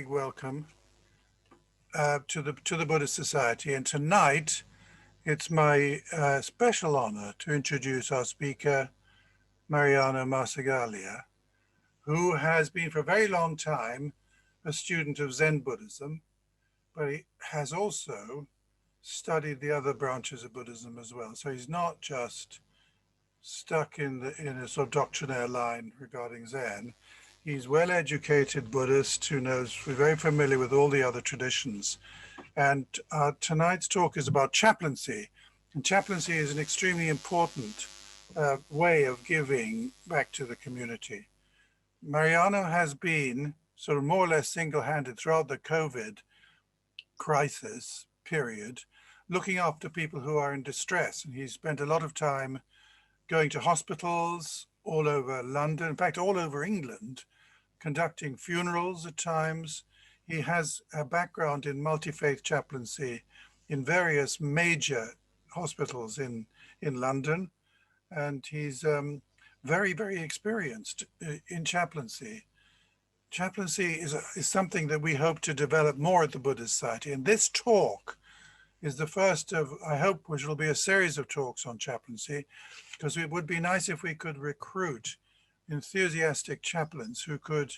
Welcome to the Buddhist Society, and tonight it's my special honor to introduce our speaker, Mariano Marcigaglia, who has been for a very long time a student of Zen Buddhism, but he has also studied the other branches of Buddhism as well. So he's not just stuck in a sort of doctrinaire line regarding Zen. He's well-educated Buddhist who knows, we're very familiar with all the other traditions. And tonight's talk is about chaplaincy. And chaplaincy is an extremely important way of giving back to the community. Mariano has been sort of more or less single-handed throughout the COVID crisis period, looking after people who are in distress. And he's spent a lot of time going to hospitals all over London, in fact, all over England, conducting funerals at times. He has a background in multi-faith chaplaincy in various major hospitals in London, and he's very, very experienced in chaplaincy. Chaplaincy is something that we hope to develop more at the Buddhist Society, and this talk is the first of, I hope, which will be a series of talks on chaplaincy, because it would be nice if we could recruit enthusiastic chaplains who could,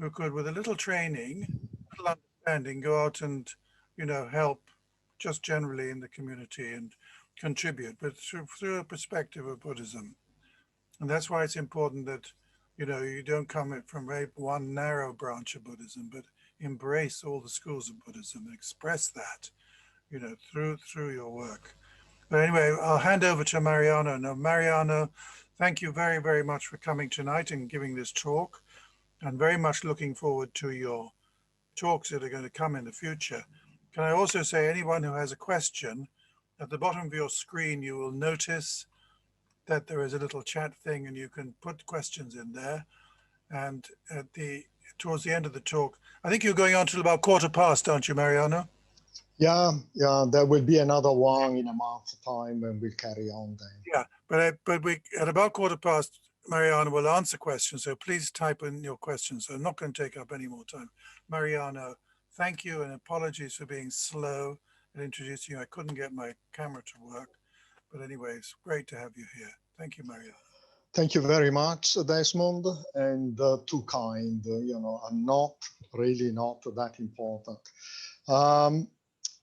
with a little training, a little understanding, go out and, help just generally in the community and contribute, but through a perspective of Buddhism. And that's why it's important that, you don't come from one narrow branch of Buddhism, but embrace all the schools of Buddhism and express that, through your work. But anyway, I'll hand over to Mariano. Now, Mariano, thank you very, very much for coming tonight and giving this talk. I'm very much looking forward to your talks that are going to come in the future. Can I also say, anyone who has a question, at the bottom of your screen, you will notice that there is a little chat thing and you can put questions in there. And towards the end of the talk, I think you're going on till about 1:15, aren't you, Mariano? Yeah, there will be another one in a month's time and we'll carry on then. Yeah, but we at about 1:15, Mariano will answer questions. So please type in your questions. So I'm not going to take up any more time. Mariano, thank you and apologies for being slow in introducing you. I couldn't get my camera to work. But anyway, it's great to have you here. Thank you, Mariano. Thank you very much, Desmond, and too kind. I'm not that important.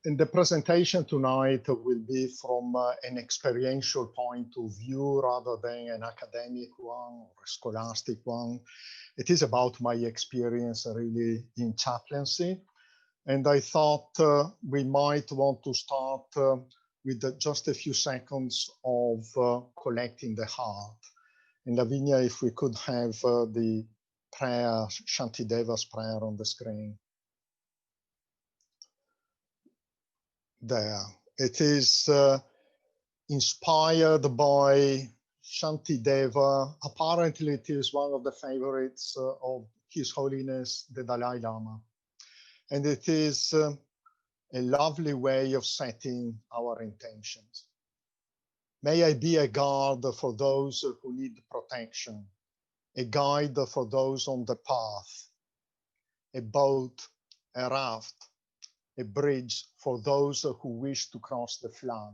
And the presentation tonight will be from an experiential point of view rather than an academic one or a scholastic one. It is about my experience really in chaplaincy. And I thought we might want to start with just a few seconds of collecting the heart. And Lavinia, if we could have the prayer, Shantideva's prayer on the screen. There. It is inspired by Shantideva. Apparently, it is one of the favorites of His Holiness the Dalai Lama. And it is a lovely way of setting our intentions. May I be a guard for those who need protection, a guide for those on the path, a boat, a raft, a bridge for those who wish to cross the flood.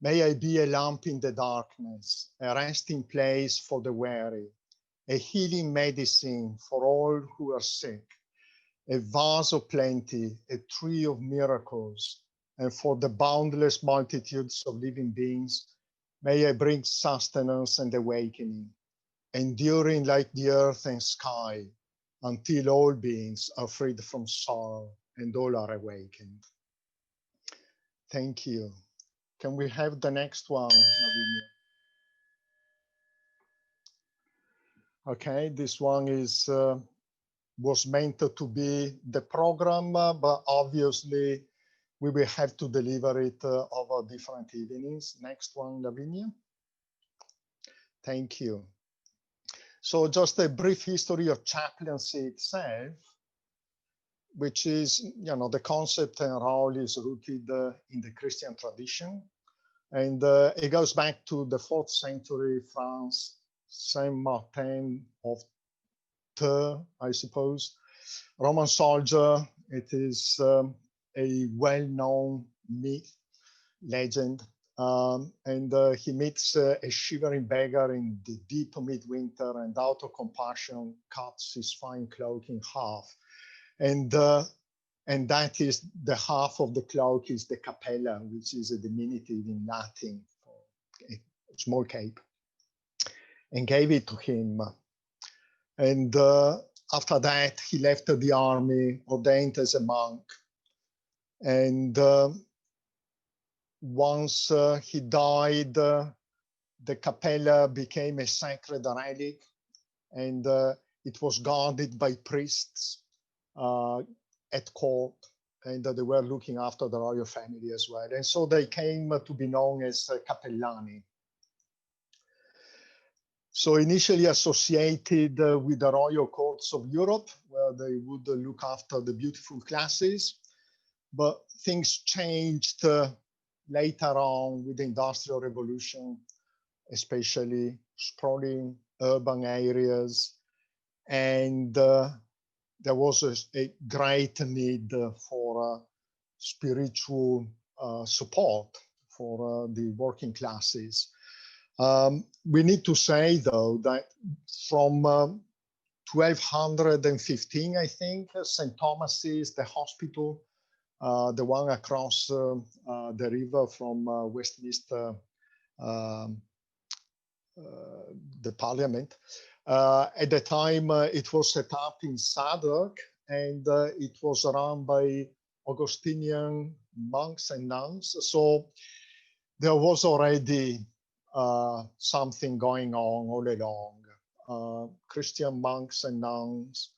May I be a lamp in the darkness, a resting place for the weary, a healing medicine for all who are sick, a vase of plenty, a tree of miracles, and for the boundless multitudes of living beings, may I bring sustenance and awakening, enduring like the earth and sky, until all beings are freed from sorrow and all are awakened. Thank you. Can we have the next one, Lavinia? Okay, this one was meant to be the program, but obviously we will have to deliver it over different evenings. Next one, Lavinia. Thank you. So just a brief history of chaplaincy itself, which is, the concept and role is rooted in the Christian tradition. And it goes back to the 4th century France, Saint Martin of Tours, I suppose. Roman soldier. It is a well-known myth, legend. And he meets a shivering beggar in the deep midwinter, and out of compassion cuts his fine cloak in half. And that is the half of the cloak is the capella, which is a diminutive in Latin for a small cape, and gave it to him. And after that, he left the army, ordained as a monk. And once he died, the capella became a sacred relic, and it was guarded by priests at court, and they were looking after the royal family as well. And so they came to be known as Cappellani. So initially associated with the royal courts of Europe, where they would look after the beautiful classes. But things changed later on with the Industrial Revolution, especially sprawling urban areas. And there was a great need for spiritual support for the working classes. We need to say, though, that from 1215, I think, St. Thomas's, the hospital, the one across the river from Westminster, the parliament. At the time, it was set up in Southwark, and it was run by Augustinian monks and nuns. So there was already something going on all along. Christian monks and nuns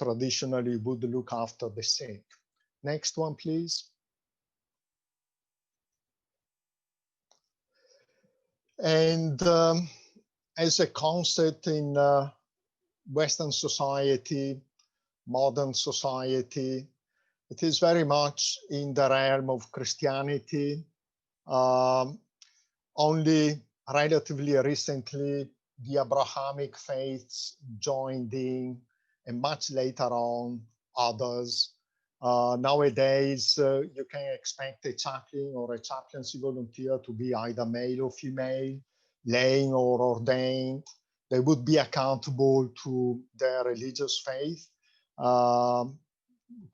traditionally would look after the sick. Next one, please. And as a concept in Western society, modern society, it is very much in the realm of Christianity. Only relatively recently, the Abrahamic faiths joined in, and much later on, others. Nowadays, you can expect a chaplain or a chaplaincy volunteer to be either male or female, laying or ordained. They would be accountable to their religious faith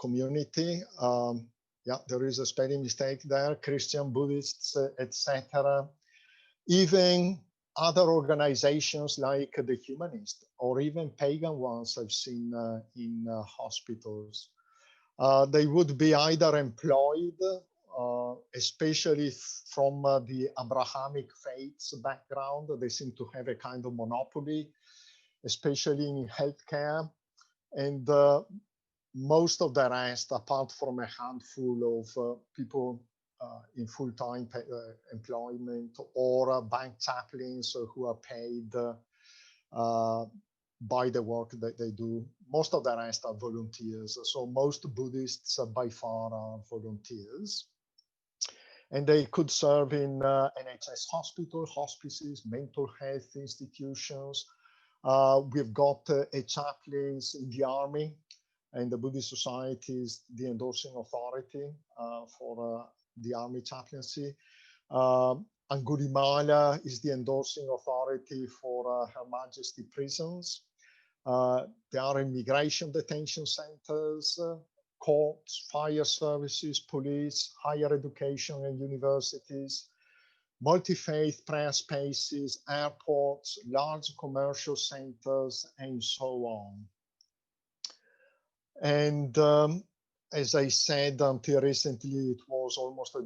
community. Yeah, there is a spelling mistake there. Christian, Buddhists, etc. Even other organizations like the Humanists, or even pagan ones I've seen in hospitals. They would be either employed, especially from the Abrahamic faiths background. They seem to have a kind of monopoly, especially in healthcare. And most of the rest, apart from a handful of people in full-time employment, or bank chaplains who are paid by the work that they do. Most of the rest are volunteers. So most Buddhists by far are volunteers. And they could serve in NHS hospital, hospices, mental health institutions. We've got a chaplains in the army, and the Buddhist Society is the endorsing authority for the army chaplaincy. Angulimala is the endorsing authority for Her Majesty prisons. There are immigration detention centers, courts, fire services, police, higher education and universities, multi-faith prayer spaces, airports, large commercial centers, and so on. And as I said, until recently, it was almost the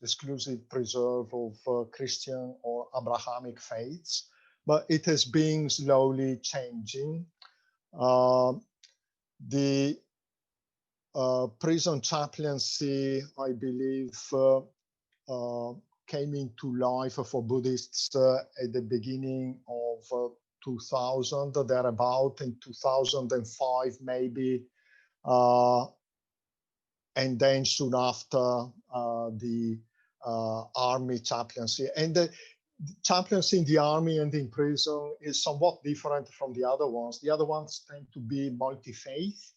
exclusive preserve of Christian or Abrahamic faiths, but it has been slowly changing. The prison chaplaincy, I believe, came into life for Buddhists at the beginning of 2000, thereabout, in 2005 maybe, and then soon after the army chaplaincy. And the chaplaincy in the army and in prison is somewhat different from the other ones. The other ones tend to be multi-faith.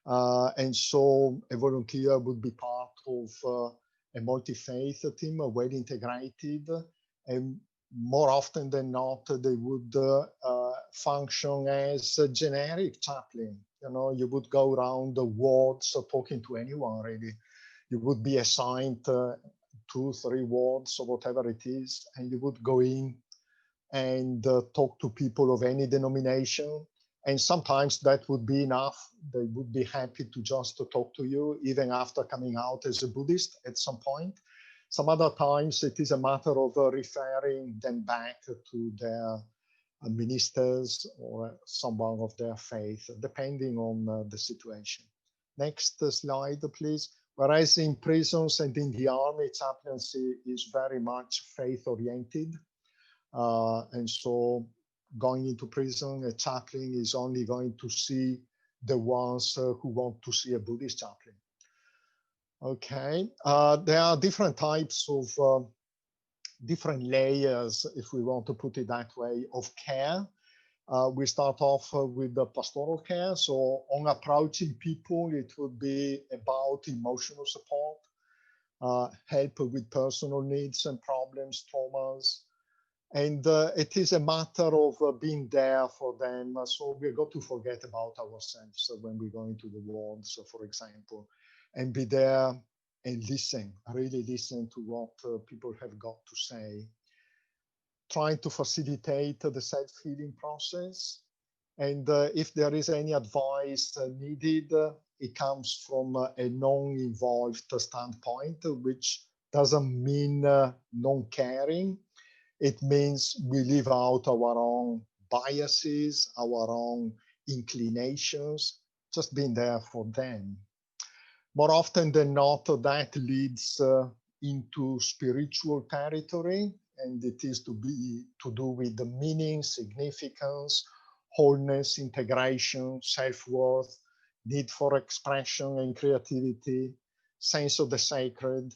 And so a volunteer would be part of a multi-faith team, well integrated, and more often than not, they would function as a generic chaplain. You know, you would go around the wards talking to anyone, really. You would be assigned 2, 3 wards or whatever it is, and you would go in and talk to people of any denomination. And sometimes that would be enough. They would be happy to just to talk to you, even after coming out as a Buddhist at some point. Some other times it is a matter of referring them back to their ministers or someone of their faith, depending on the situation. Next slide, please. Whereas in prisons and in the army, chaplaincy is very much faith-oriented. And so going into prison, a chaplain is only going to see the ones who want to see a Buddhist chaplain. Okay, there are different types of different layers, if we want to put it that way, of care. We start off with the pastoral care. So on approaching people, it would be about emotional support, help with personal needs and problems, traumas. And it is a matter of being there for them. So we've got to forget about ourselves when we go into the wards, for example, and be there and listen, really listen to what people have got to say. Trying to facilitate the self-healing process. And if there is any advice needed, it comes from a non-involved standpoint, which doesn't mean non-caring. It means we leave out our own biases, our own inclinations, just being there for them. More often than not, that leads into spiritual territory, and it is to do with the meaning, significance, wholeness, integration, self-worth, need for expression and creativity, sense of the sacred,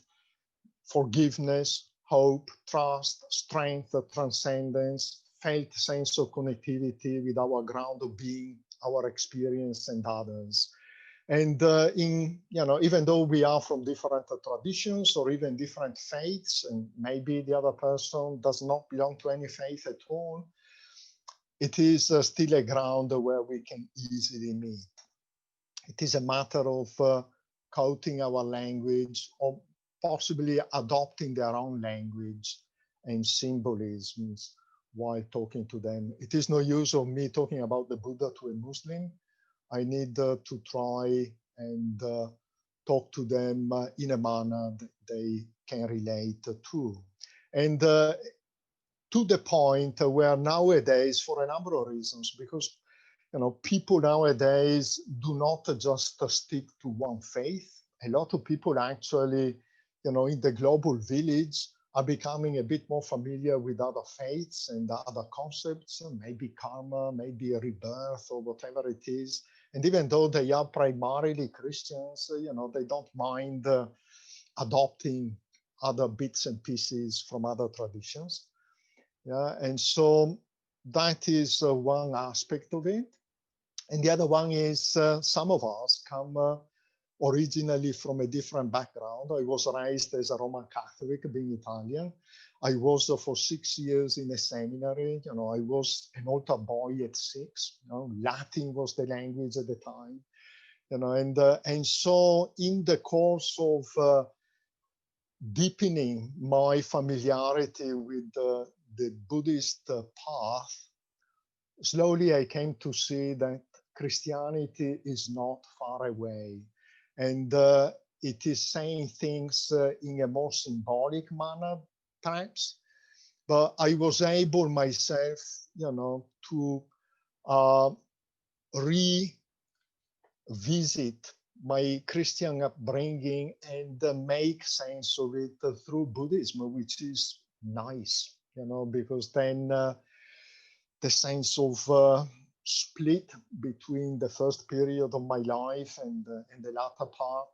forgiveness, hope, trust, strength, transcendence, felt sense of connectivity with our ground of being, our experience, and others. And even though we are from different traditions or even different faiths, and maybe the other person does not belong to any faith at all, it is still a ground where we can easily meet. It is a matter of quoting our language or possibly adopting their own language and symbolisms while talking to them. It is no use of me talking about the Buddha to a Muslim. I need to try and talk to them in a manner that they can relate to. And to the point where nowadays, for a number of reasons, because people nowadays do not just stick to one faith. A lot of people actually, in the global village are becoming a bit more familiar with other faiths and other concepts, maybe karma, maybe a rebirth or whatever it is. And even though they are primarily Christians, they don't mind adopting other bits and pieces from other traditions. Yeah, and so that is one aspect of it. And the other one is some of us come originally from a different background. I was raised as a Roman Catholic, being Italian. I was for 6 years in a seminary. I was an altar boy at 6. Latin was the language at the time. And so in the course of deepening my familiarity with the Buddhist path, slowly I came to see that Christianity is not far away. And it is saying things in a more symbolic manner, perhaps. But I was able myself, to revisit my Christian upbringing and make sense of it through Buddhism, which is nice, because then the sense of split between the first period of my life and the latter part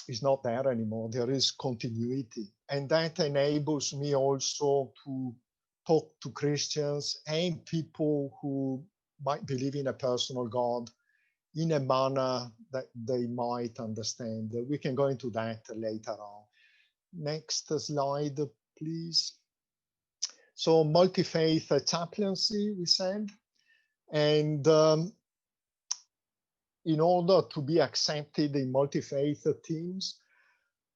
is not there anymore. There is continuity. And that enables me also to talk to Christians and people who might believe in a personal God in a manner that they might understand. We can go into that later on. Next slide, please. So multi-faith chaplaincy, we said. And in order to be accepted in multi-faith teams,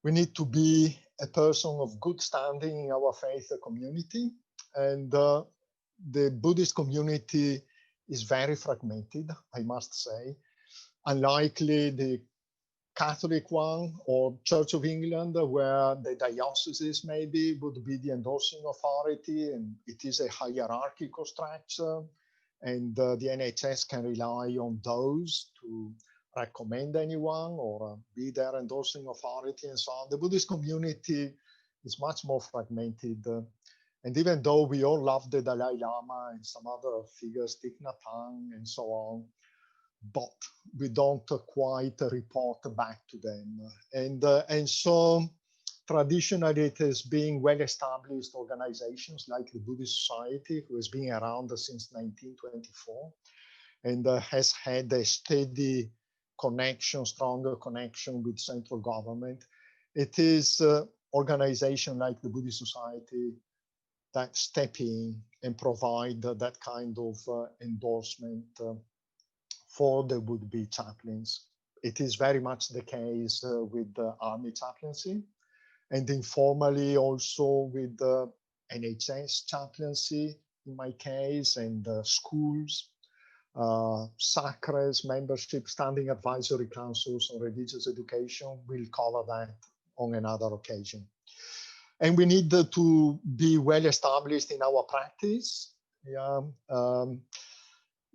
we need to be a person of good standing in our faith community. And the Buddhist community is very fragmented, I must say. Unlikely the Catholic one or Church of England, where the dioceses maybe would be the endorsing authority, and it is a hierarchical structure, and the NHS can rely on those to recommend anyone or be their endorsing authority and so on. The Buddhist community is much more fragmented. And even though we all love the Dalai Lama and some other figures, Thich Nhat Hanh and so on, but we don't quite report back to them. And so traditionally it has been well-established organizations like the Buddhist Society, who has been around since 1924 and has had a steady connection, stronger connection with central government. It is organization like the Buddhist Society that step in and provide that kind of endorsement for the would-be chaplains. It is very much the case with the army chaplaincy, and informally also with the NHS chaplaincy in my case, and schools, SACRES, membership, standing advisory councils on religious education. We'll cover that on another occasion. And we need to be well established in our practice. Yeah.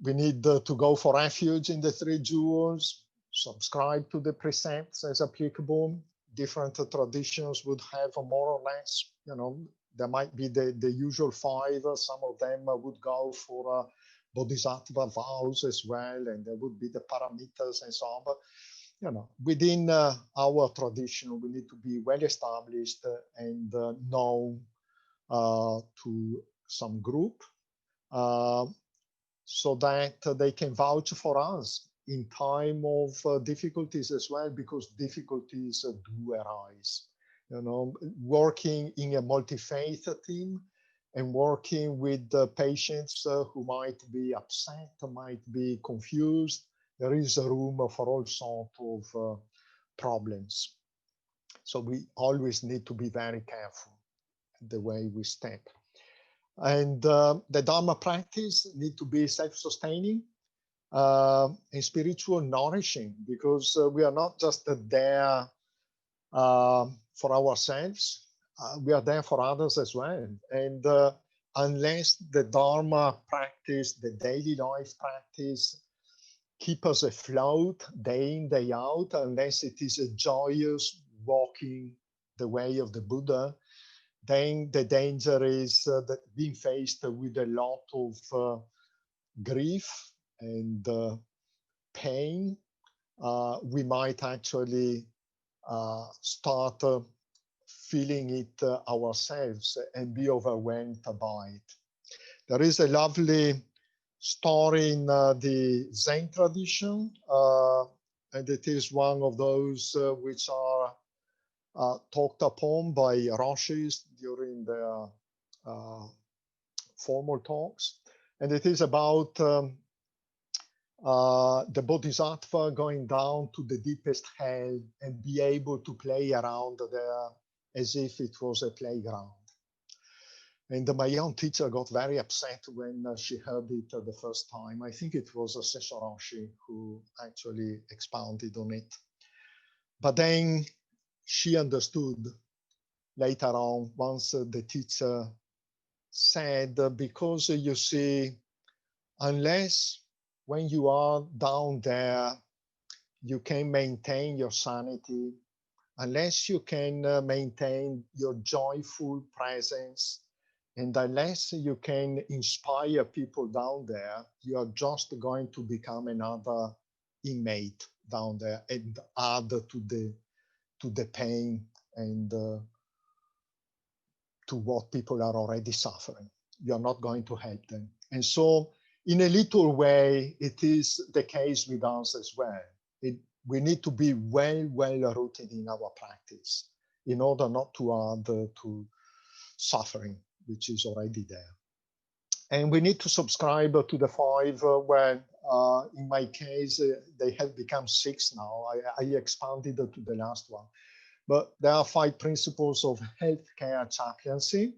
We need to go for refuge in the three jewels, subscribe to the precepts as applicable. Different traditions would have more or less, you know, there might be the usual five. Some of them would go for bodhisattva vows as well, and there would be the paramitas and so on. But, you know, within our tradition, we need to be well established and known to some group, so that they can vouch for us in time of difficulties as well, because difficulties do arise. You know, working in a multi-faith team and working with patients who might be upset, might be confused, there is a room for all sorts of problems. So we always need to be very careful the way we step. And the Dharma practice need to be self-sustaining and spiritual nourishing, because we are not just there for ourselves, we are there for others as well. And unless the Dharma practice, the daily life practice, keep us afloat day in, day out, unless it is a joyous walking the way of the Buddha, then the danger is that being faced with a lot of grief and pain, we might actually start feeling it ourselves and be overwhelmed by it. There is a lovely story in the Zen tradition, and it is one of those which are talked upon by Roshis during their formal talks. And it is about the Bodhisattva going down to the deepest hell and be able to play around there as if it was a playground. And my young teacher got very upset when she heard it the first time. I think it was Sessho Roshi who actually expounded on it. But then she understood later on, once the teacher said, because you see, unless when you are down there, you can maintain your sanity, unless you can maintain your joyful presence, and unless you can inspire people down there, you are just going to become another inmate down there and add to the pain and to what people are already suffering. You're not going to help them. And so in a little way, it is the case with us as well. We need to be well rooted in our practice in order not to add to suffering, which is already there. And we need to subscribe to the 5 when, in my case, they have become 6 now. I expanded to the last one. But there are 5 principles of healthcare chaplaincy.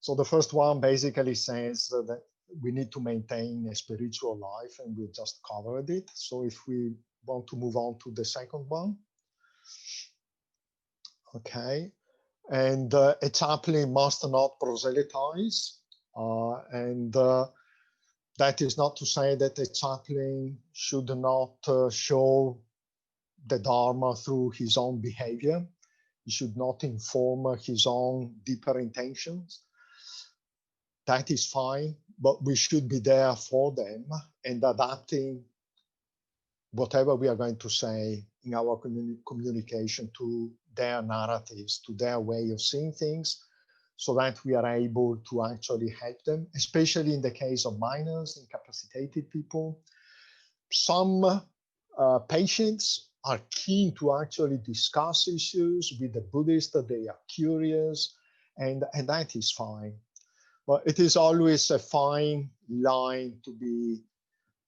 So the first one basically says that we need to maintain a spiritual life, and we just covered it. So if we want to move on to the second one. Okay. And a chaplain must not proselytize. That is not to say that a chaplain should not show the Dharma through his own behavior. He should not inform his own deeper intentions. That is fine, but we should be there for them and adapting whatever we are going to say in our communication to their narratives, to their way of seeing things, so that we are able to actually help them, especially in the case of minors, incapacitated people. Some patients are keen to actually discuss issues with the Buddhist. They are curious, and that is fine. But it is always a fine line to be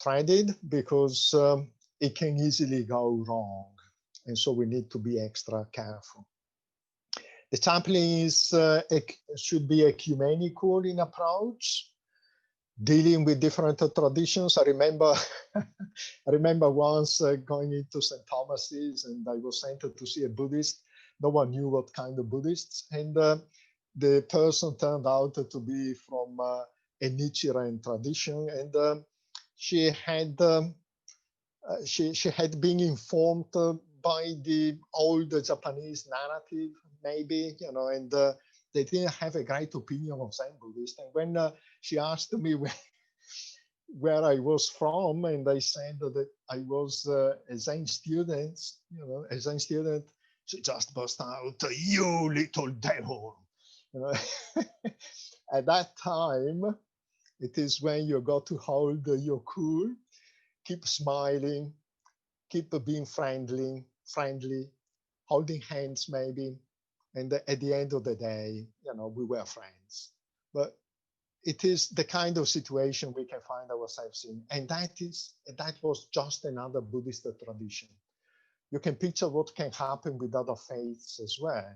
treaded, because it can easily go wrong. And so we need to be extra careful. The chaplain should be ecumenical in approach, dealing with different traditions. I remember once going into St. Thomas's, and I was sent to see a Buddhist. No one knew what kind of Buddhists. And the person turned out to be from a Nichiren tradition. And she had been informed by the old Japanese narrative, maybe, and they didn't have a great opinion of Zen Buddhist. And when she asked me where I was from, and I said that I was a Zen student, she just burst out, "You little devil!" At that time, it is when you got to hold your cool, keep smiling, keep being friendly, holding hands maybe. And at the end of the day, we were friends. But it is the kind of situation we can find ourselves in. And that was just another Buddhist tradition. You can picture what can happen with other faiths as well.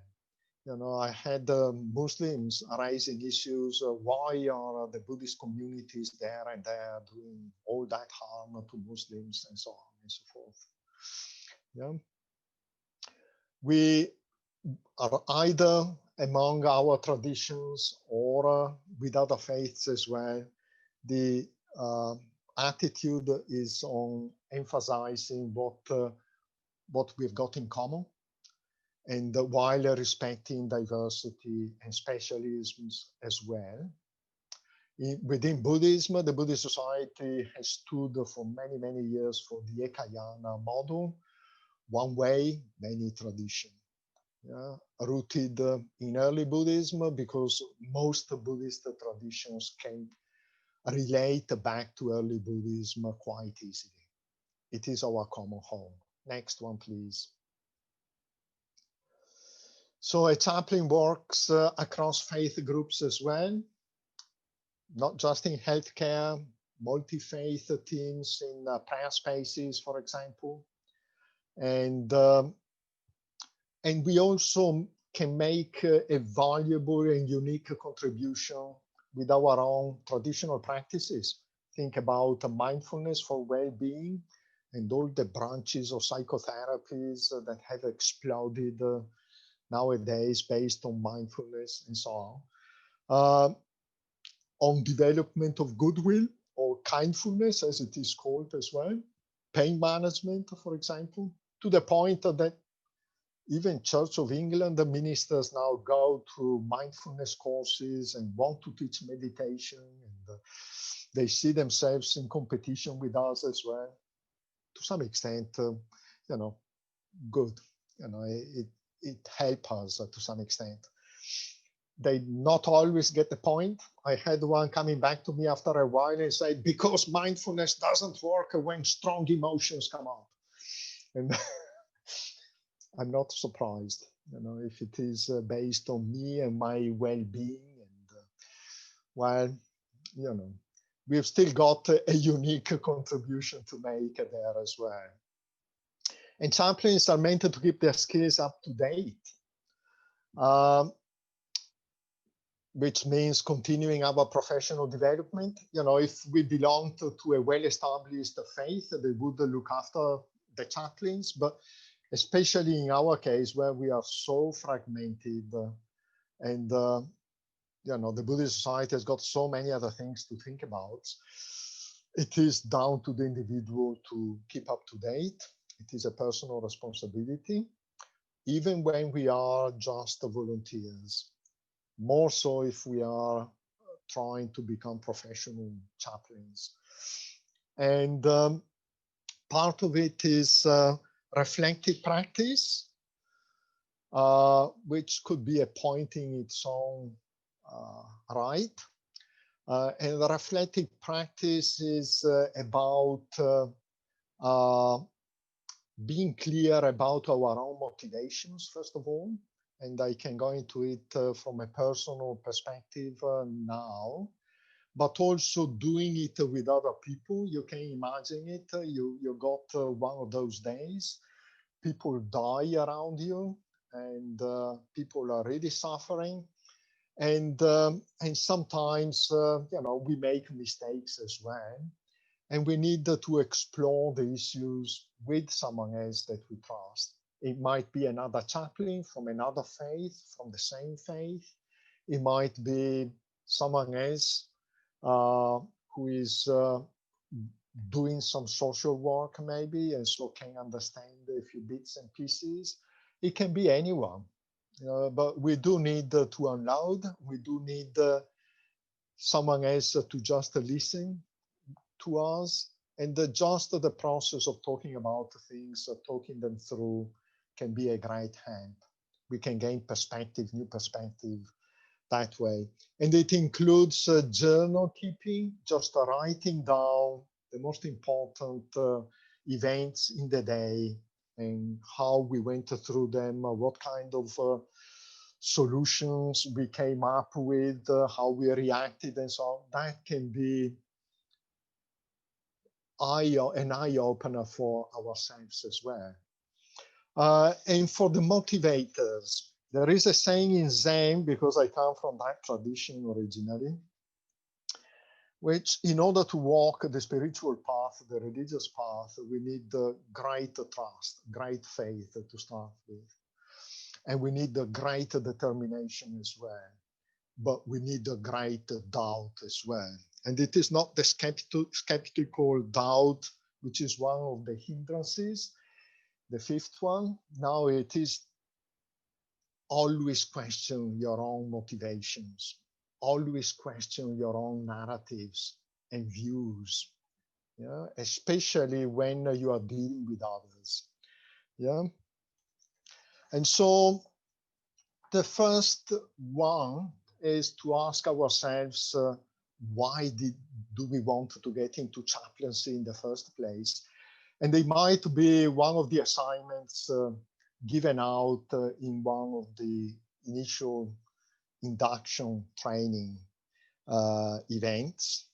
I had Muslims raising issues. Why are the Buddhist communities there and there doing all that harm to Muslims, and so on and so forth? Yeah. We are either among our traditions or with other faiths as well. The attitude is on emphasizing what we've got in common, and while respecting diversity and specialisms as well. Within Buddhism, the Buddhist Society has stood for many, many years for the Kalyana model, one way, many tradition. Yeah, rooted in early Buddhism, because most Buddhist traditions can relate back to early Buddhism quite easily. It is our common home. Next one, please. So a chaplain works across faith groups as well, not just in healthcare, multi-faith teams in prayer spaces, for example. And we also can make a valuable and unique contribution with our own traditional practices. Think about mindfulness for well-being and all the branches of psychotherapies that have exploded nowadays based on mindfulness and so on development of goodwill or kindfulness, as it is called as well, pain management, for example, to the point that even Church of England, the ministers now go to mindfulness courses and want to teach meditation, and they see themselves in competition with us as well. To some extent, good. It helps us to some extent. they not always get the point. I had one coming back to me after a while and said, because mindfulness doesn't work when strong emotions come up. And I'm not surprised, if it is based on me and my well-being. And well, we've still got a unique contribution to make there as well. And chaplains are meant to keep their skills up to date, which means continuing our professional development. If we belong to a well-established faith, they would look after the chaplains, but especially in our case where we are so fragmented and the Buddhist Society has got so many other things to think about, it is down to the individual to keep up to date. It is a personal responsibility, even when we are just volunteers. More so if we are trying to become professional chaplains. And part of it is reflective practice, which could be a point in its own right. And the reflective practice is about being clear about our own motivations, first of all. And I can go into it from a personal perspective now, but also doing it with other people. You can imagine it. You got one of those days, people die around you, and people are really suffering. And sometimes, we make mistakes as well. And we need to explore the issues with someone else that we trust. It might be another chaplain from another faith, from the same faith. It might be someone else who is doing some social work maybe, and so can understand a few bits and pieces. It can be anyone, but we do need to unload. We do need someone else to just listen to us, and just the process of talking about things, talking them through, can be a great help. We can gain perspective, new perspective that way. And it includes journal keeping, just writing down the most important events in the day and how we went through them, what kind of solutions we came up with, how we reacted and so on. That can be an eye-opener for ourselves as well. And for the motivators, there is a saying in Zen, because I come from that tradition originally, which in order to walk the spiritual path, the religious path, we need great trust, great faith to start with. And we need great determination as well. But we need great doubt as well. And it is not the skeptical doubt, which is one of the hindrances, the fifth one. Now it is always question your own motivations, always question your own narratives and views, especially when you are dealing with others. And so the first one is to ask ourselves, why do we want to get into chaplaincy in the first place? And they might be one of the assignments given out in one of the initial induction training events.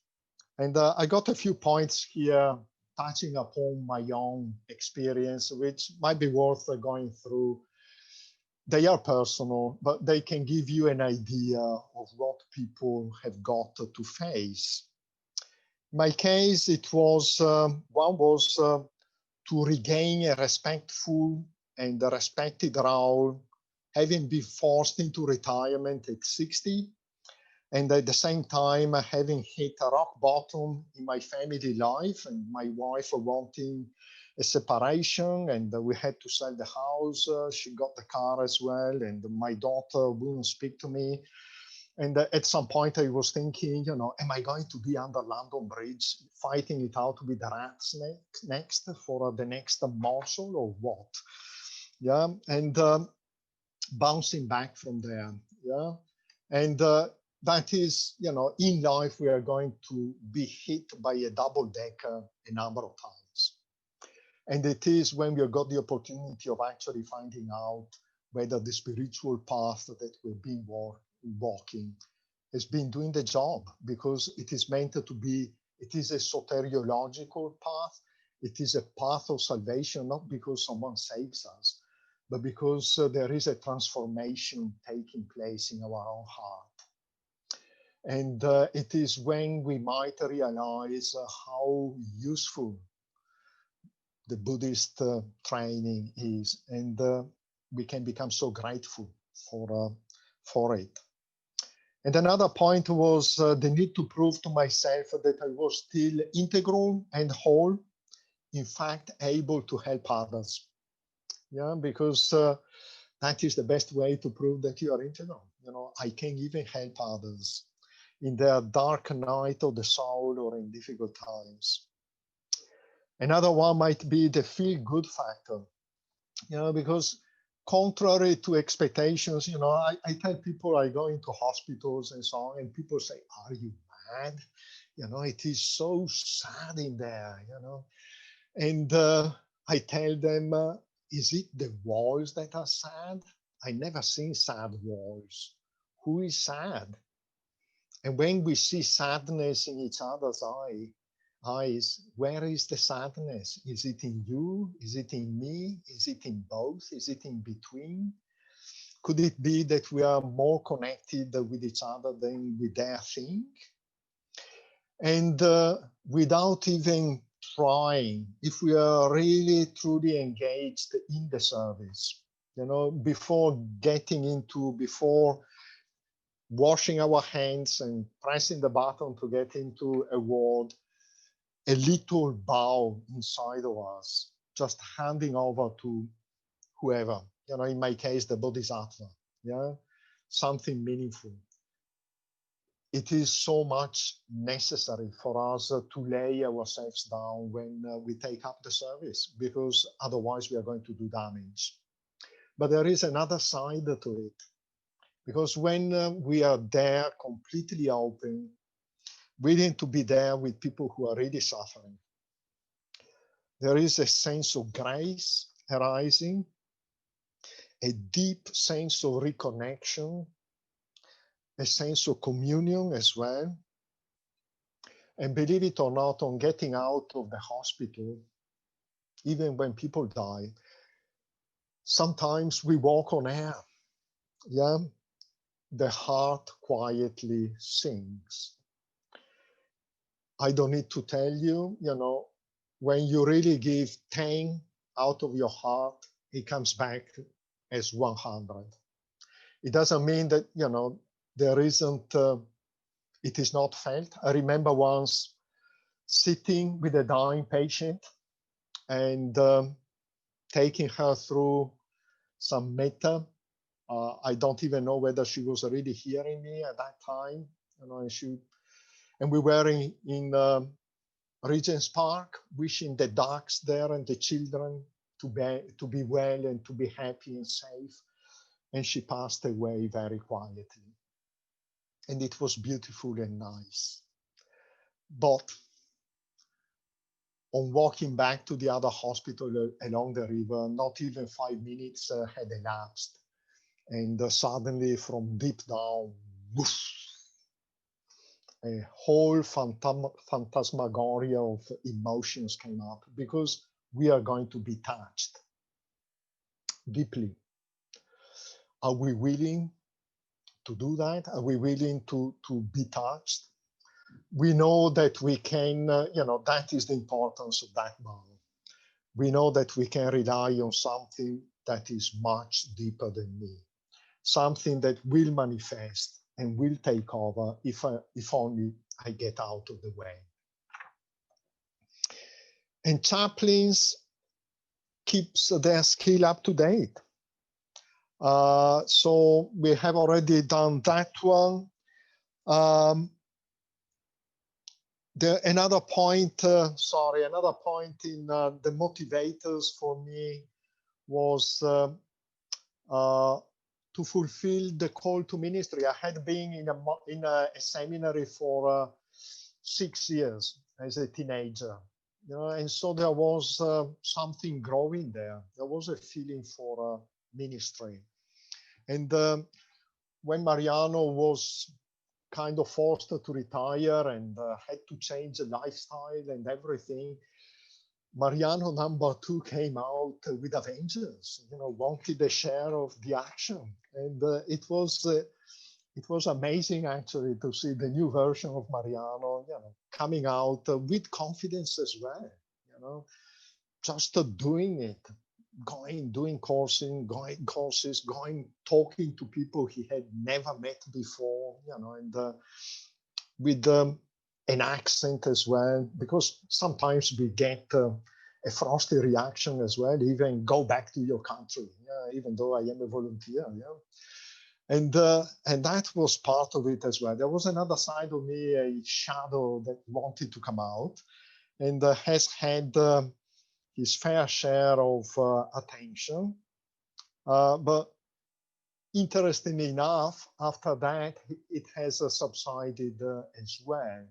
And I got a few points here touching upon my own experience, which might be worth going through. They are personal, but they can give you an idea of what people have got to face. In my case, it was, one was to regain a respectful and a respected role, having been forced into retirement at 60, and at the same time having hit a rock bottom in my family life, and my wife wanting a separation, and we had to sell the house. She got the car as well, and my daughter wouldn't speak to me. And at some point I was thinking, am I going to be under London Bridge fighting it out with the rats next for the next morsel or what? And bouncing back from there. And that is, in life, we are going to be hit by a double decker a number of times. And it is when we have got the opportunity of actually finding out whether the spiritual path that we've been walking has been doing the job, because it is meant to be, it is a soteriological path. It is a path of salvation, not because someone saves us, but because there is a transformation taking place in our own heart. And it is when we might realize how useful the Buddhist training is, and we can become so grateful for it. And another point was the need to prove to myself that I was still integral and whole, in fact, able to help others. Yeah, because that is the best way to prove that you are integral. I can even help others in their dark night of the soul or in difficult times. Another one might be the feel-good factor, because contrary to expectations, I tell people I go into hospitals and so on, and people say, "Are you mad? It is so sad in there, And I tell them, is it the walls that are sad? I never seen sad walls. Who is sad? And when we see sadness in each other's eyes, where is the sadness? Is it in you? Is it in me? Is it in both? Is it in between? Could it be that we are more connected with each other than we dare think? And without even trying, if we are really truly engaged in the service, before washing our hands and pressing the button to get into a ward, a little bow inside of us, just handing over to whoever, in my case, the Bodhisattva, something meaningful. It is so much necessary for us to lay ourselves down when we take up the service, because otherwise we are going to do damage. But there is another side to it, because when we are there completely open, willing to be there with people who are really suffering, there is a sense of grace arising, a deep sense of reconnection, a sense of communion as well. And believe it or not, on getting out of the hospital, even when people die, sometimes we walk on air. Yeah, the heart quietly sings. I don't need to tell you, when you really give 10 out of your heart, it comes back as 100. It doesn't mean that, there isn't, it is not felt. I remember once sitting with a dying patient and taking her through some metta. I don't even know whether she was already hearing me at that time, and we were in Regent's Park, wishing the ducks there and the children to be well and to be happy and safe. And she passed away very quietly. And it was beautiful and nice. But on walking back to the other hospital along the river, not even 5 minutes had elapsed. And suddenly from deep down, whoosh, a whole phantasmagoria of emotions came up, because we are going to be touched deeply. Are we willing to do that? Are we willing to be touched? We know that we can, that is the importance of that vow. We know that we can rely on something that is much deeper than me, something that will manifest and will take over if only I get out of the way. And chaplains keeps their skill up to date. So we have already done that one. Another point in the motivators for me was to fulfill the call to ministry. I had been in a seminary for 6 years as a teenager, and so there was something growing there. There was a feeling for ministry. And when Mariano was kind of forced to retire and had to change the lifestyle and everything, Mariano #2 came out with a vengeance, wanted a share of the action. And it was amazing actually to see the new version of Mariano, coming out with confidence as well, just doing it, doing courses, talking to people he had never met before, and with an accent as well, because sometimes we get a frosty reaction as well, even go back to your country, even though I am a volunteer, And that was part of it as well. There was another side of me, a shadow that wanted to come out, and has had his fair share of attention. But interestingly enough, after that, it has subsided as well.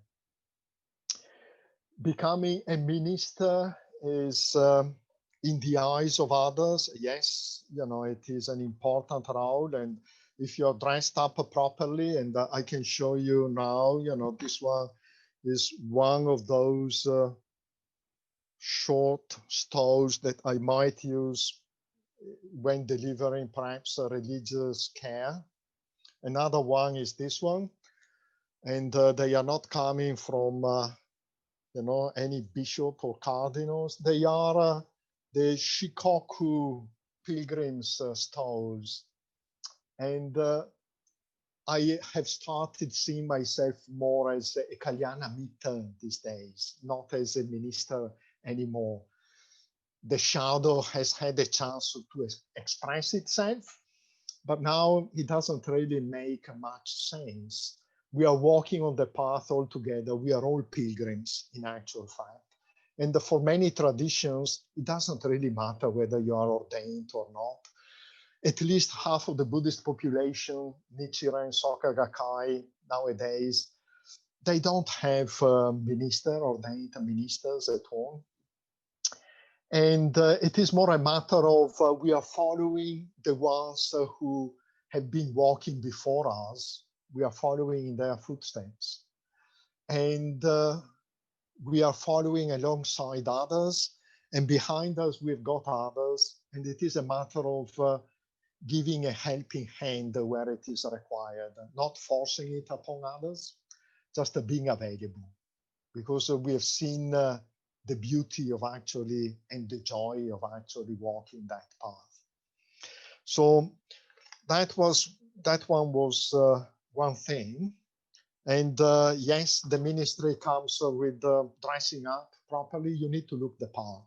Becoming a minister is, in the eyes of others, yes, it is an important role. And if you're dressed up properly, and I can show you now, this one is one of those short stoles that I might use when delivering perhaps a religious care. Another one is this one. And they are not coming from any bishop or cardinals. They are the Shikoku pilgrims stoles. And I have started seeing myself more as a Kalyana Mitta these days, not as a minister anymore. The shadow has had a chance to express itself, but now it doesn't really make much sense. We are walking on the path all together. We are all pilgrims in actual fact. And for many traditions, it doesn't really matter whether you are ordained or not. At least half of the Buddhist population, Nichiren, Soka Gakkai, nowadays, they don't have ordained ministers at all. And it is more a matter of we are following the ones who have been walking before us. We are following in their footsteps. And we are following alongside others. And behind us, we've got others. And it is a matter of giving a helping hand where it is required, not forcing it upon others, just being available. Because we have seen the beauty of actually, and the joy of actually walking that path. So that one was one thing. And yes, the ministry comes with dressing up properly. You need to look the part,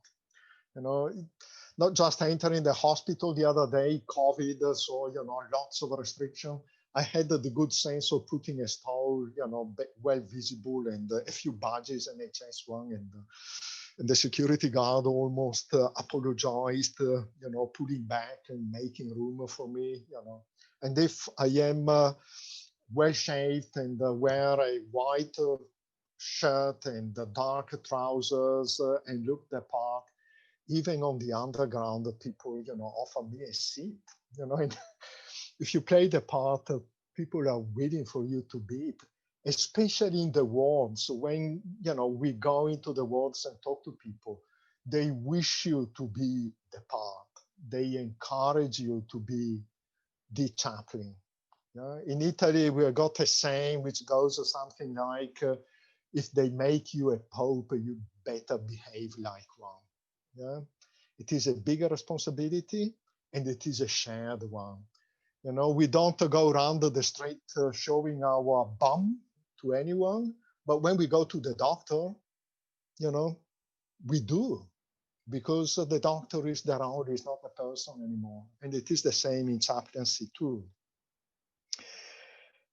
not just entering the hospital the other day, COVID, so, lots of restriction. I had the good sense of putting a stole, well visible, and a few badges, NHS one, and the security guard almost apologized, pulling back and making room for me, And if I am well shaved and wear a white shirt and dark trousers and look the part, even on the underground, people, offer me a seat, And if you play the part, people are waiting for you to be it, especially in the wards. When, we go into the wards and talk to people, they wish you to be the part. They encourage you to be the chaplain. In Italy, we have got a saying which goes something like, if they make you a pope, you better behave like one. It is a bigger responsibility, and it is a shared one. We don't go around the street showing our bum to anyone, but when we go to the doctor, we do, because the doctor is their own, is not a person anymore. And it is the same in chaplaincy too.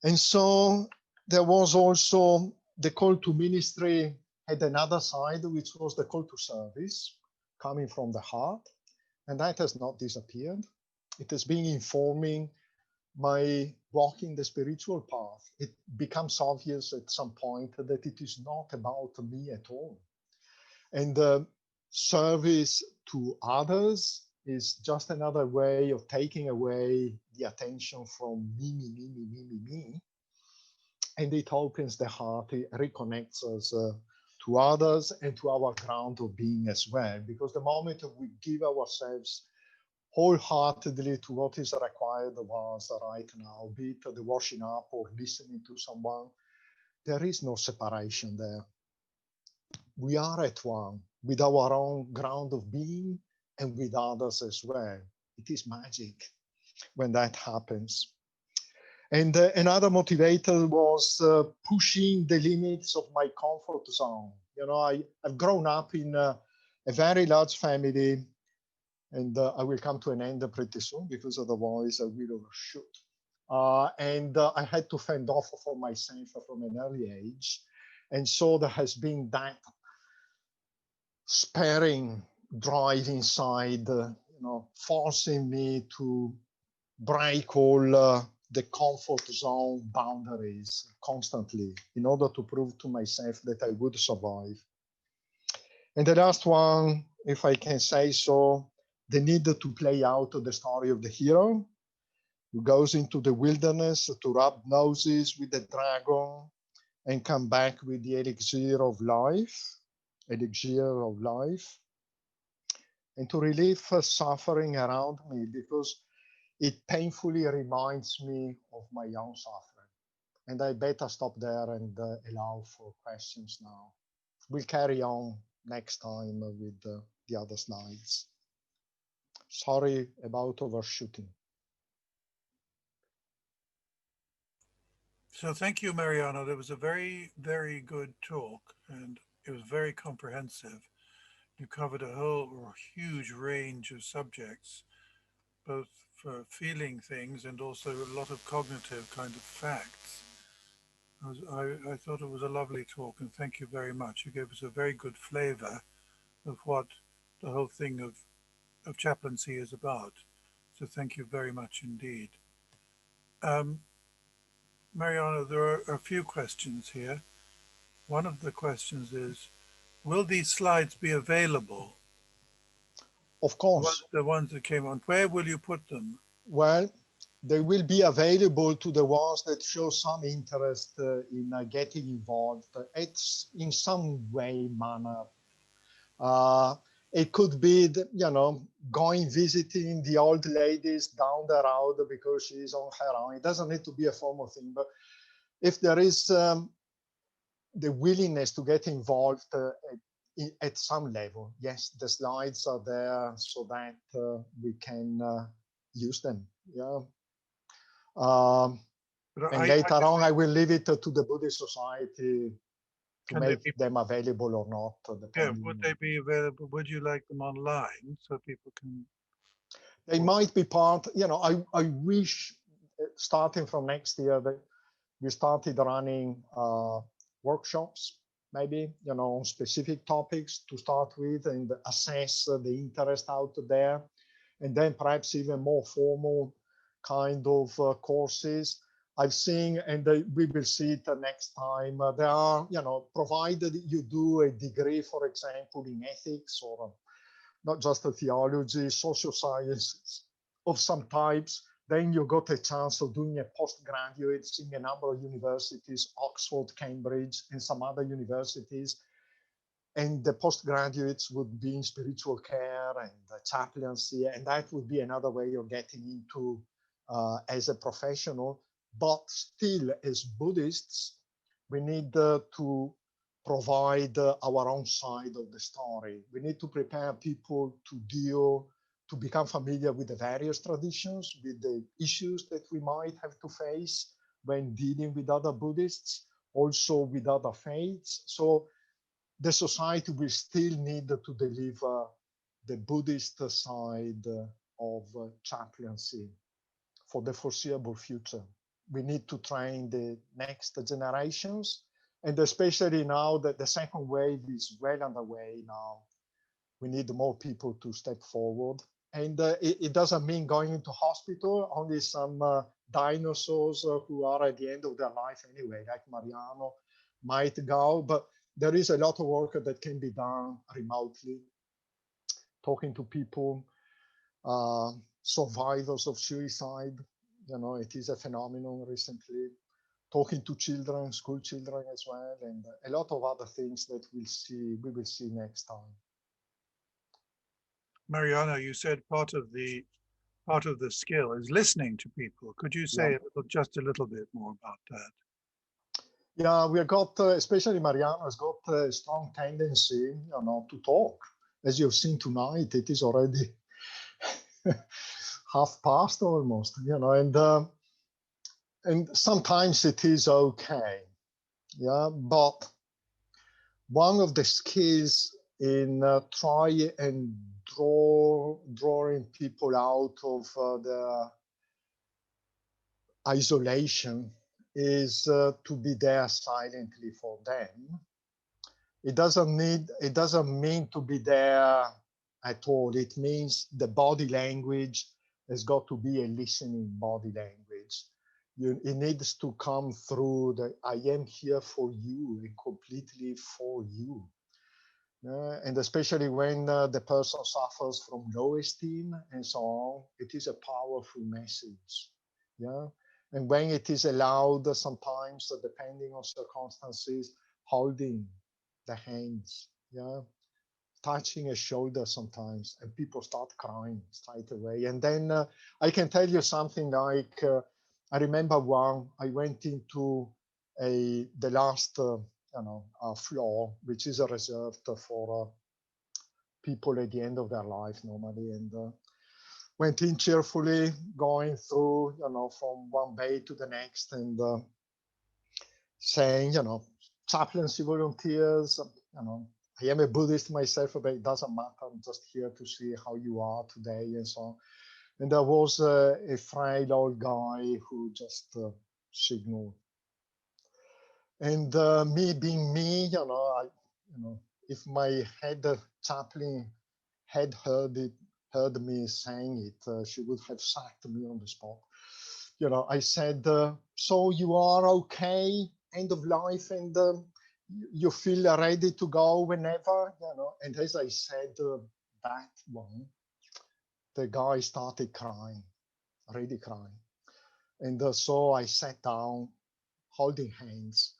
And so there was also the call to ministry had another side, which was the call to service, coming from the heart. And that has not disappeared. It has been informing my walking the spiritual path, it becomes obvious at some point that it is not about me at all. And service to others is just another way of taking away the attention from me. And it opens the heart, it reconnects us to others and to our ground of being as well. Because the moment we give ourselves wholeheartedly to what is required of us right now, be it the washing up or listening to someone, there is no separation there. We are at one with our own ground of being and with others as well. It is magic when that happens. And another motivator was pushing the limits of my comfort zone. You know, I've grown up in a very large family, and I will come to an end pretty soon because otherwise I will overshoot. And I had to fend off for myself from an early age. And so there has been that sparing drive inside, forcing me to break all the comfort zone boundaries constantly in order to prove to myself that I would survive. And the last one, if I can say so, the need to play out the story of the hero who goes into the wilderness to rub noses with the dragon and come back with the elixir of life, and to relieve suffering around me, because it painfully reminds me of my own suffering. And I better stop there and allow for questions now. We'll carry on next time with the other slides. Sorry about overshooting. So thank you, Mariano. That was a very, very good talk, and it was very comprehensive. You covered a whole huge range of subjects, both for feeling things and also a lot of cognitive kind of facts. I thought it was a lovely talk, and thank you very much. You gave us a very good flavor of what the whole thing of chaplaincy is about. So thank you very much indeed. Mariano, there are a few questions here. One of the questions is, will these slides be available? Of course. The ones that came on, where will you put them? Well, they will be available to the ones that show some interest in getting involved. It's in some way, manner. It could be, going visiting the old ladies down the road because she's on her own. It doesn't need to be a formal thing, but if there is the willingness to get involved at some level, yes, the slides are there so that we can use them. Yeah. And later on, I will leave it to the Buddhist Society to make them available or not. Yeah, would they be available? Would you like them online so people can? They might be part, I wish starting from next year that we started running workshops, maybe, on specific topics to start with and assess the interest out there. And then perhaps even more formal kind of courses. I've seen, and we will see it next time, there are, provided you do a degree, for example, in ethics or not just a theology, social sciences of some types, then you got a chance of doing a postgraduate in a number of universities, Oxford, Cambridge, and some other universities. And the postgraduates would be in spiritual care and chaplaincy, and that would be another way of getting into as a professional. But still, as Buddhists, we need to provide our own side of the story. We need to prepare people to become familiar with the various traditions, with the issues that we might have to face when dealing with other Buddhists, also with other faiths. So the society will still need to deliver the Buddhist side of chaplaincy for the foreseeable future. We need to train the next generations, and especially now that the second wave is well underway now, we need more people to step forward. And it doesn't mean going into hospital, only some dinosaurs who are at the end of their life anyway, like Mariano might go, but there is a lot of work that can be done remotely, talking to people, survivors of suicide. You know, it is a phenomenon recently. Talking to children, school children as well, and a lot of other things that we will see next time. Mariano, you said part of the skill is listening to people. Could you say just a little bit more about that? Yeah, we have got, especially Mariano has got a strong tendency, you know, to talk. As you've seen tonight, it is already half past almost, you know, and sometimes it is okay, yeah. But one of the skills in try and drawing people out of the isolation is to be there silently for them. It doesn't mean to be there at all. It means the body language has got to be a listening body language. It needs to come through the I am here for you and completely for you. And especially when the person suffers from low esteem and so on, it is a powerful message. Yeah. And when it is allowed, sometimes, depending on circumstances, holding the hands, yeah, touching a shoulder sometimes, and people start crying straight away. And then I can tell you something like, I remember I went into the last floor, which is reserved for people at the end of their life normally, and went in cheerfully, going through, you know, from one bay to the next, and saying, you know, chaplaincy volunteers, you know, I am a Buddhist myself, but it doesn't matter. I'm just here to see how you are today and so on. And there was a frail old guy who just signaled. And me being me, you know, if my head chaplain had heard me saying it, she would have sacked me on the spot. You know, I said, so you are okay, end of life, and you feel ready to go whenever, you know. And as I said that one, the guy started crying, really crying. And so I sat down, holding hands.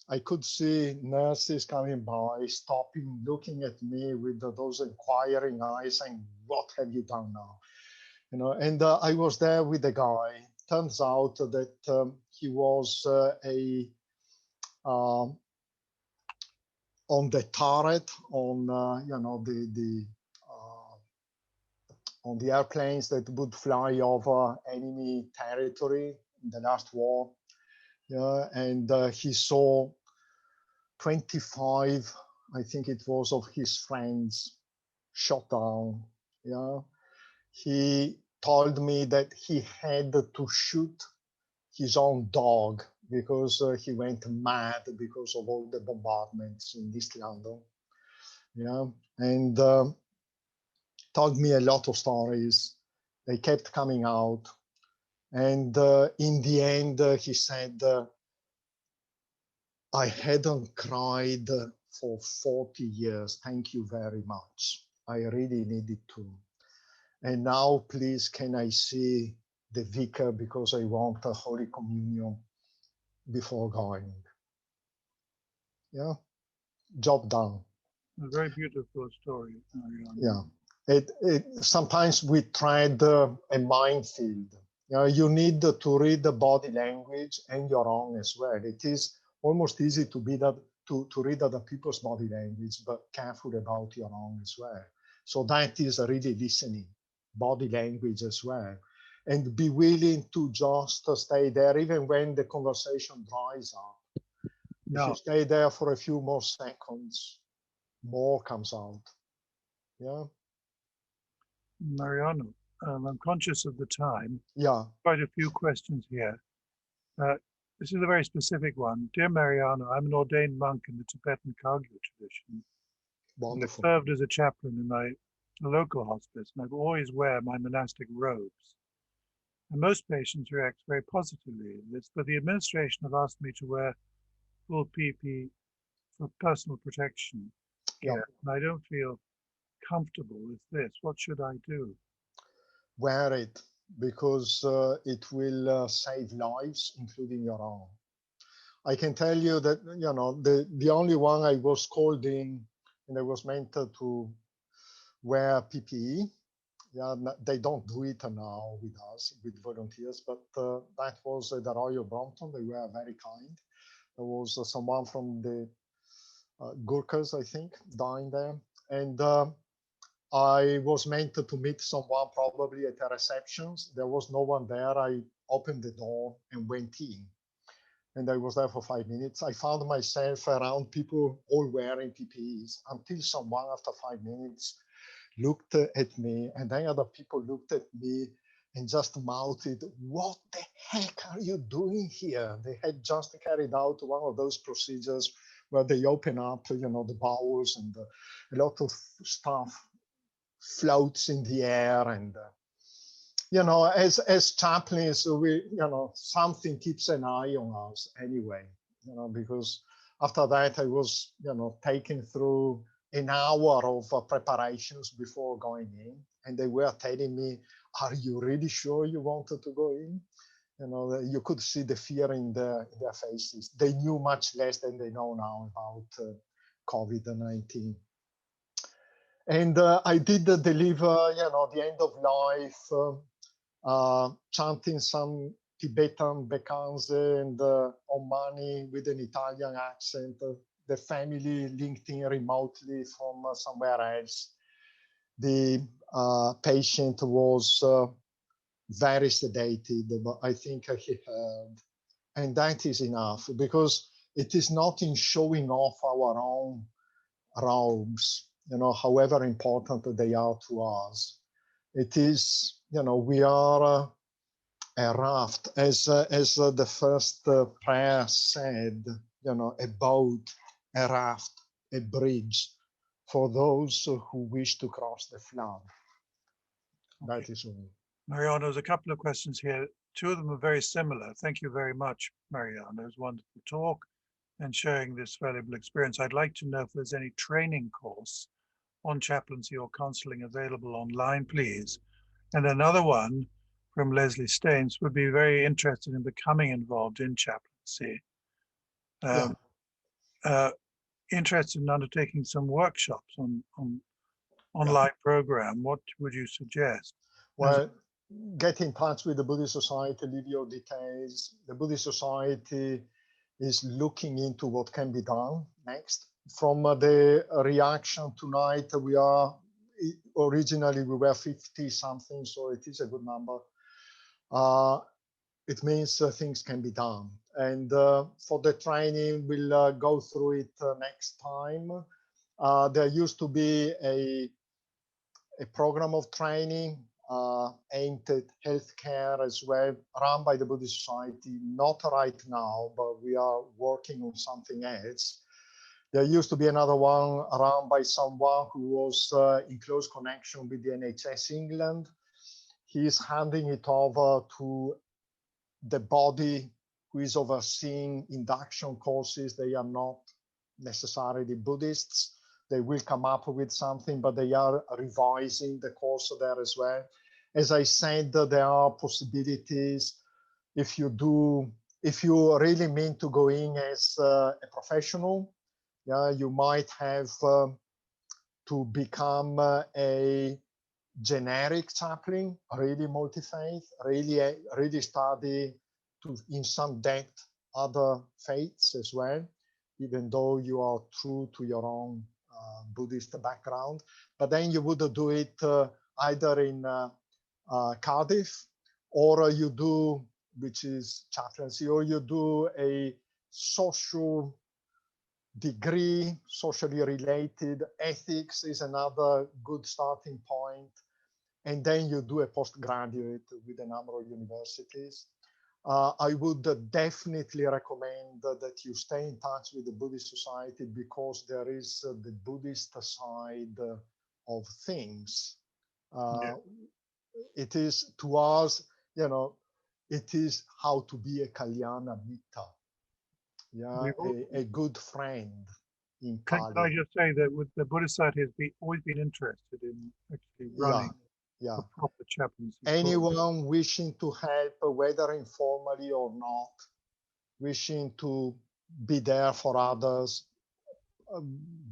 I could see nurses coming by, stopping, looking at me with those inquiring eyes, saying, "What have you done now?" You know, and I was there with the guy. Turns out that he was on the turret on you know, on the airplanes that would fly over enemy territory in the last war. Yeah, and he saw 25, I think it was, of his friends shot down. Yeah, he told me that he had to shoot his own dog because he went mad because of all the bombardments in East London. Yeah, and told me a lot of stories. They kept coming out. And in the end, he said, I hadn't cried for 40 years. Thank you very much. I really needed to. And now, please, can I see the vicar because I want a Holy Communion before going. Yeah, job done. A very beautiful story. Yeah, sometimes we tread a minefield. You need to read the body language and your own as well. It is almost easy to read other people's body language, but careful about your own as well. So that is really listening, body language as well. And be willing to just stay there, even when the conversation dries up. If you stay there for a few more seconds, more comes out. Yeah. Mariano, I'm conscious of the time. Yeah. Quite a few questions here. This is a very specific one. Dear Mariano, I'm an ordained monk in the Tibetan Kagyu tradition. Wonderful. I've served as a chaplain in my local hospice, and I've always wear my monastic robes. And most patients react very positively. But the administration have asked me to wear full PP for personal protection Yeah. gear, and I don't feel comfortable with this. What should I do? Wear it, because it will save lives, including your own. I can tell you that, you know, the only one I was called in, and I was meant to wear PPE. Yeah, they don't do it now with us, with volunteers, but that was the Royal Brompton. They were very kind. There was someone from the Gurkhas, I think, dying there. And I was meant to meet someone probably at the receptions. There was no one there. I opened the door and went in. And I was there for 5 minutes. I found myself around people all wearing PPEs until someone after 5 minutes looked at me, and then other people looked at me and just mouthed, "What the heck are you doing here?" They had just carried out one of those procedures where they open up, you know, the bowels, and a lot of stuff floats in the air. And you know, as chaplains, we, you know, something keeps an eye on us anyway, you know, because after that I was, you know, taken through an hour of preparations before going in, and they were telling me, "Are you really sure you wanted to go in?" You know, you could see the fear in their faces. They knew much less than they know now about COVID-19. And I did deliver, you know, the end of life, chanting some Tibetan Bekanze and Om Mani with an Italian accent. The family linked in remotely from somewhere else. The patient was very sedated, but I think he heard. And that is enough, because it is not in showing off our own robes, you know, however important they are to us. It is, you know, we are a raft, as the first prayer said, you know, a boat, a raft, a bridge for those who wish to cross the flood. Okay. That is all. Mariano, there's a couple of questions here. Two of them are very similar. Thank you very much, Mariano. It was wonderful talk and sharing this valuable experience. I'd like to know if there's any training course on chaplaincy or counseling available online, please. And another one from Leslie Staines would be very interested in becoming involved in chaplaincy. Interested in undertaking some workshops on online program. What would you suggest? Well, get in touch with the Buddhist Society, leave your details. The Buddhist Society is looking into what can be done next. From the reaction tonight, we are, originally we were 50 something, so it is a good number. It means things can be done. And for the training, we'll go through it next time. There used to be a program of training aimed at healthcare as well, run by the Buddhist Society, not right now, but we are working on something else. There used to be another one run by someone who was in close connection with the NHS England. He's handing it over to the body who is overseeing induction courses. They are not necessarily Buddhists. They will come up with something, but they are revising the course there as well. As I said, there are possibilities. If you really mean to go in as a professional, yeah, you might have to become a generic chaplain, really multi-faith, really study in some depth other faiths as well, even though you are true to your own Buddhist background. But then you would do it either in Cardiff, or you do, which is chaplaincy, or you do a social degree, socially related. Ethics is another good starting point. And then you do a postgraduate with a number of universities. I would definitely recommend that you stay in touch with the Buddhist Society, because there is the Buddhist side of things. It is, to us, you know, it is how to be a Kalyana Mitta, yeah, a good friend in Can I Pali. just say that with the Buddhist Society has always been interested in actually Yeah, running yeah. a proper chaplaincy program. Anyone wishing to help, whether informally or not, wishing to be there for others,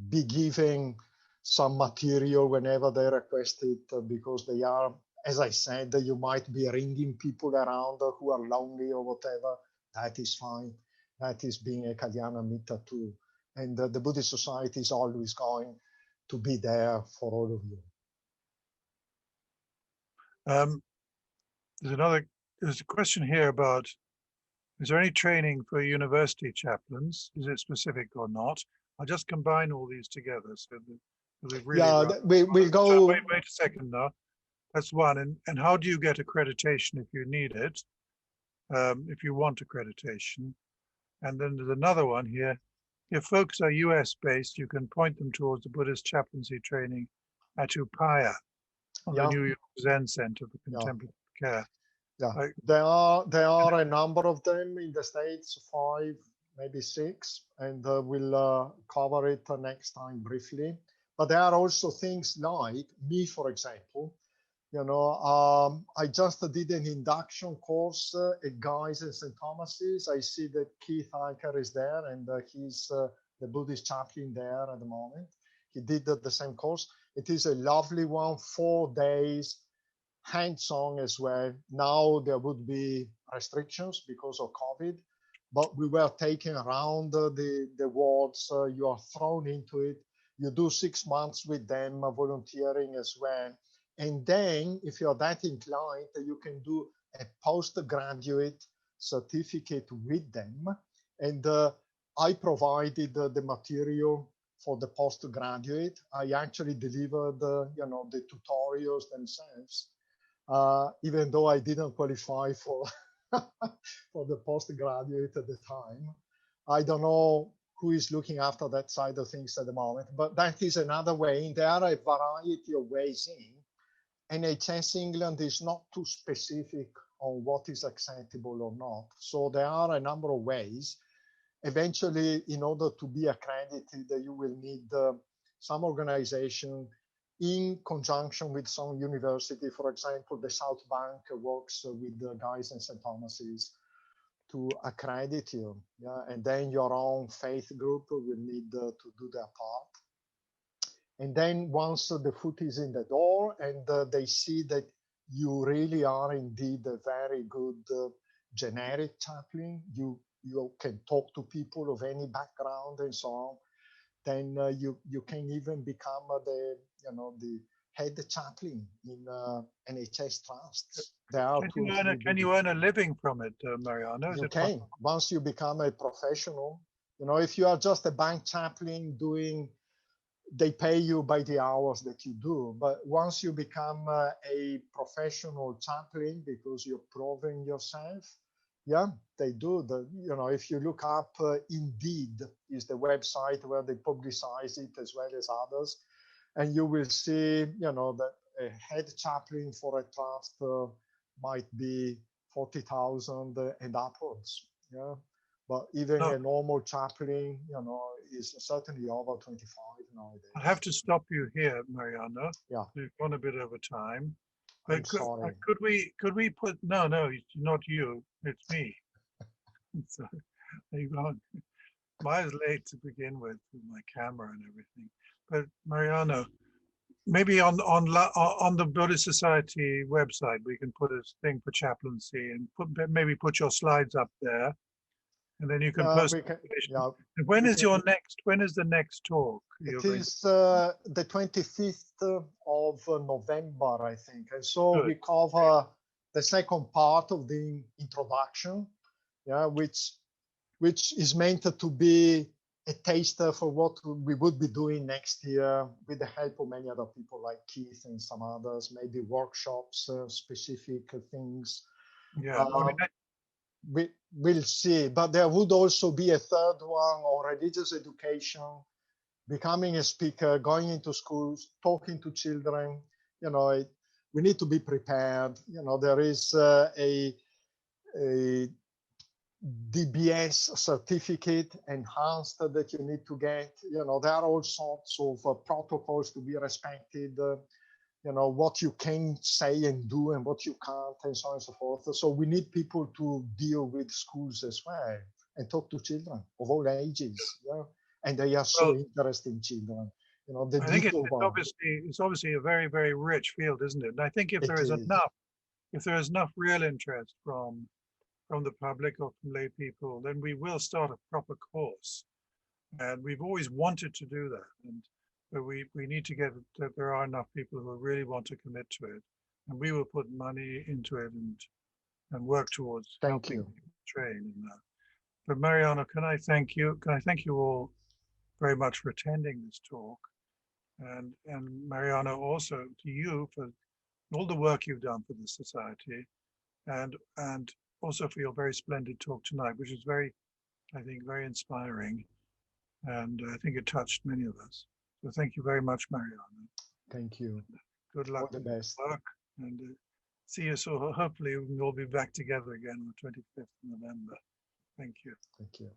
be giving some material whenever they request it, because they are, as I said, you might be ringing people around who are lonely or whatever. That is fine. That is being a Kalyana Mitta too. And the Buddhist Society is always going to be there for all of you. There's a question here about, is there any training for university chaplains? Is it specific or not? I'll just combine all these together so that we've really we'll go. Wait a second now. That's one. And how do you get accreditation if you need it? If you want accreditation? And then there's another one here. If folks are US based, you can point them towards the Buddhist chaplaincy training at Upaya, on the New York Zen Center for Contemplative Care. Yeah, there are a number of them in the States, 5, maybe 6, and we'll cover it next time briefly. But there are also things like me, for example. You know, I just did an induction course at Guy's and St. Thomas's. I see that Keith Eicher is there, and he's the Buddhist chaplain there at the moment. He did the same course. It is a lovely one, 4 days, hands-on as well. Now there would be restrictions because of COVID, but we were taken around the wards. You are thrown into it. You do 6 months with them, volunteering as well. And then, if you're that inclined, you can do a postgraduate certificate with them. And I provided the material for the postgraduate. I actually delivered, the tutorials themselves, even though I didn't qualify for for the postgraduate at the time. I don't know who is looking after that side of things at the moment, but that is another way. And there are a variety of ways in. NHS England is not too specific on what is acceptable or not. So there are a number of ways. Eventually, in order to be accredited, you will need some organization in conjunction with some university. For example, the South Bank works with the Guy's and St. Thomas's to accredit you. Yeah? And then your own faith group will need to do their part. And then once the foot is in the door and they see that you really are indeed a very good generic chaplain, you can talk to people of any background and so on, then you can even become the head chaplain in NHS trusts. There are can you earn a living from it, Mariano? You can. Once you become a professional, if you are just a bank chaplain they pay you by the hours that you do. But once you become a professional chaplain because you're proving yourself, yeah, they do. If you look up Indeed is the website where they publicize it as well as others, and you will see, that a head chaplain for a trust might be 40,000 and upwards. Yeah. But even a normal chaplain, is certainly over 25 nowadays. I have to stop you here, Mariano. Yeah. We've gone a bit over time. I'm sorry. Could we put, no, it's not you, it's me. So, there you go. I was late to begin with my camera and everything. But Mariano, maybe on the Buddhist Society website, we can put a thing for chaplaincy and maybe put your slides up there. And then you can post. When is the next talk? It is the 25th of November, I think. And so we cover the second part of the introduction, which is meant to be a taster for what we would be doing next year with the help of many other people like Keith and some others, maybe workshops, specific things. Yeah. We'll see, but there would also be a third one on religious education, becoming a speaker, going into schools, talking to children. We need to be prepared. There is a a DBS certificate enhanced that you need to get. You know, there are all sorts of protocols to be respected. You know, what you can say and do and what you can't, and so on and so forth. So we need people to deal with schools as well and talk to children of all ages. You know? And they are so interested in children. You know, the I think little one. it's obviously a very, very rich field, isn't it? And I think if there is enough real interest from the public or from lay people, then we will start a proper course. And we've always wanted to do that. But we need to get that there are enough people who really want to commit to it. And we will put money into it and work towards helping people train in that. But Mariano, can I thank you? Can I thank you all very much for attending this talk? And Mariano, also to you for all the work you've done for the society, and also for your very splendid talk tonight, which is very, I think, very inspiring, and I think it touched many of us. So thank you very much, Mariano. Thank you. Good luck. All the best. Work, and see you. So hopefully we'll be back together again on the 25th of November. Thank you. Thank you.